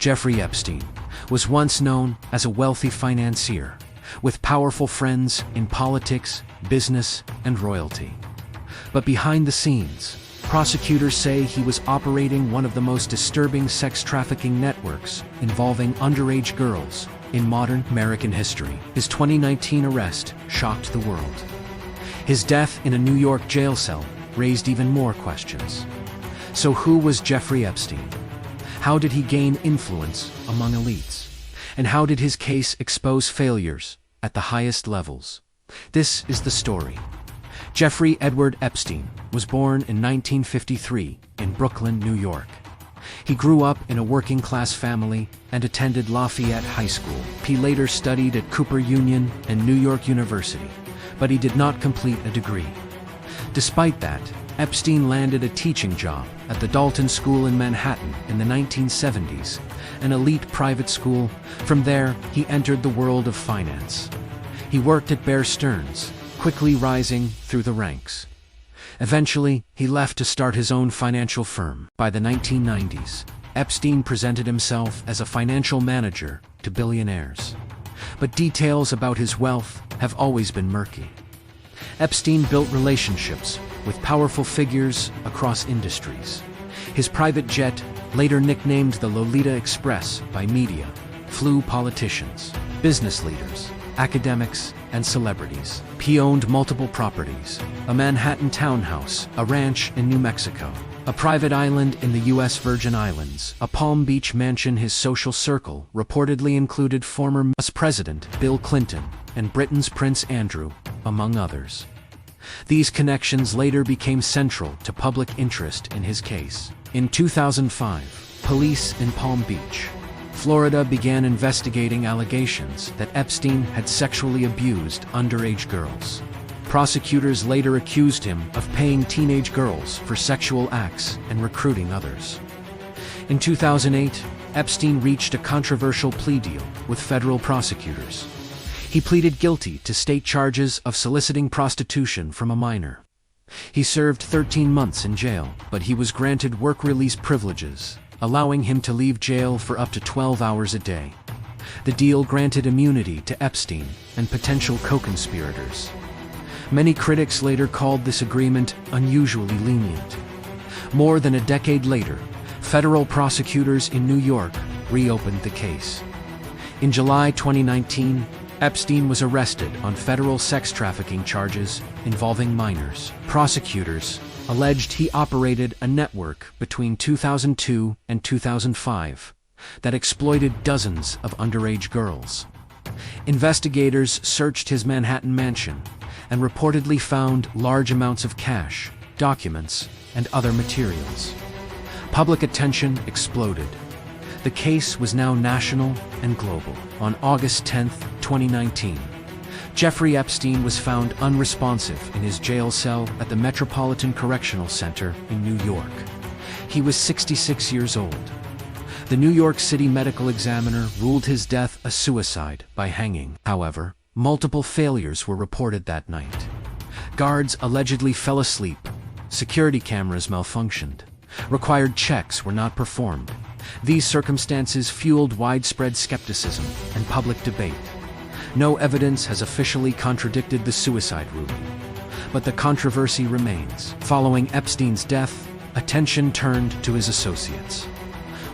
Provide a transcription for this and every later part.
Jeffrey Epstein was once known as a wealthy financier, with powerful friends in politics, business, and royalty. But behind the scenes, prosecutors say he was operating one of the most disturbing sex trafficking networks involving underage girls in modern American history. His 2019 arrest shocked the world. His death in a New York jail cell raised even more questions. So who was Jeffrey Epstein? How did he gain influence among elites? And how did his case expose failures at the highest levels? This is the story. Jeffrey Edward Epstein was born in 1953 in Brooklyn, New York. He grew up in a working-class family and attended Lafayette High School. He later studied at Cooper Union and New York University, but he did not complete a degree. Despite that, Epstein landed a teaching job at the Dalton School in Manhattan in the 1970s, an elite private school. From there, he entered the world of finance. He worked at Bear Stearns, quickly rising through the ranks. Eventually, he left to start his own financial firm. By the 1990s, Epstein presented himself as a financial manager to billionaires. But details about his wealth have always been murky. Epstein built relationships with powerful figures across industries. His private jet, later nicknamed the Lolita Express by media, flew politicians, business leaders, academics, and celebrities. He owned multiple properties: a Manhattan townhouse, a ranch in New Mexico, a private island in the U.S. Virgin Islands, a Palm Beach mansion. His social circle reportedly included former U.S. President Bill Clinton and Britain's Prince Andrew, among others. These connections later became central to public interest in his case. In 2005, police in Palm Beach, Florida began investigating allegations that Epstein had sexually abused underage girls. Prosecutors later accused him of paying teenage girls for sexual acts and recruiting others. In 2008, Epstein reached a controversial plea deal with federal prosecutors. He pleaded guilty to state charges of soliciting prostitution from a minor. He served 13 months in jail, but he was granted work release privileges, allowing him to leave jail for up to 12 hours a day. The deal granted immunity to Epstein and potential co-conspirators. Many critics later called this agreement unusually lenient. More than a decade later, federal prosecutors in New York reopened the case. In July 2019, Epstein was arrested on federal sex trafficking charges involving minors. Prosecutors alleged he operated a network between 2002 and 2005 that exploited dozens of underage girls. Investigators searched his Manhattan mansion and reportedly found large amounts of cash, documents, and other materials. Public attention exploded. The case was now national and global. On August 10, 2019, Jeffrey Epstein was found unresponsive in his jail cell at the Metropolitan Correctional Center in New York. He was 66 years old. The New York City medical examiner ruled his death a suicide by hanging. However, multiple failures were reported that night. Guards allegedly fell asleep, security cameras malfunctioned, required checks were not performed. These circumstances fueled widespread skepticism and public debate. No evidence has officially contradicted the suicide ruling, but the controversy remains. Following Epstein's death, attention turned to his associates.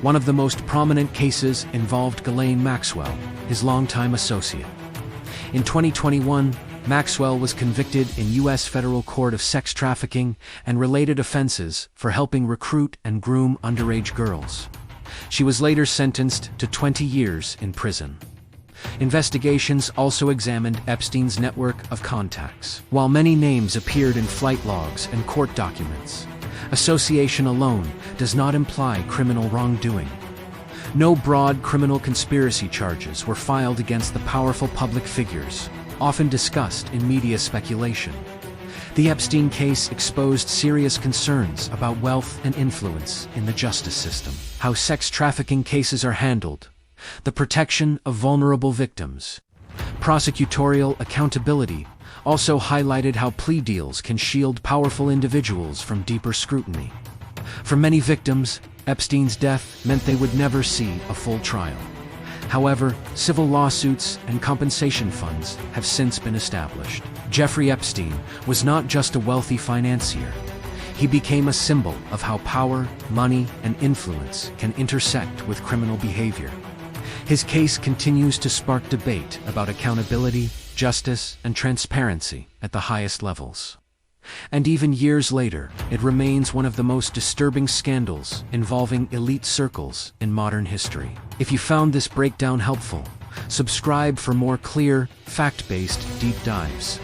One of the most prominent cases involved Ghislaine Maxwell, his longtime associate. In 2021, Maxwell was convicted in U.S. federal court of sex trafficking and related offenses for helping recruit and groom underage girls. She was later sentenced to 20 years in prison. Investigations also examined Epstein's network of contacts. While many names appeared in flight logs and court documents, association alone does not imply criminal wrongdoing. No broad criminal conspiracy charges were filed against the powerful public figures, often discussed in media speculation. The Epstein case exposed serious concerns about wealth and influence in the justice system, how sex trafficking cases are handled, the protection of vulnerable victims. Prosecutorial accountability also highlighted how plea deals can shield powerful individuals from deeper scrutiny. For many victims, Epstein's death meant they would never see a full trial. However, civil lawsuits and compensation funds have since been established. Jeffrey Epstein was not just a wealthy financier. He became a symbol of how power, money, and influence can intersect with criminal behavior. His case continues to spark debate about accountability, justice, and transparency at the highest levels. And even years later, it remains one of the most disturbing scandals involving elite circles in modern history. If you found this breakdown helpful, subscribe for more clear, fact-based deep dives.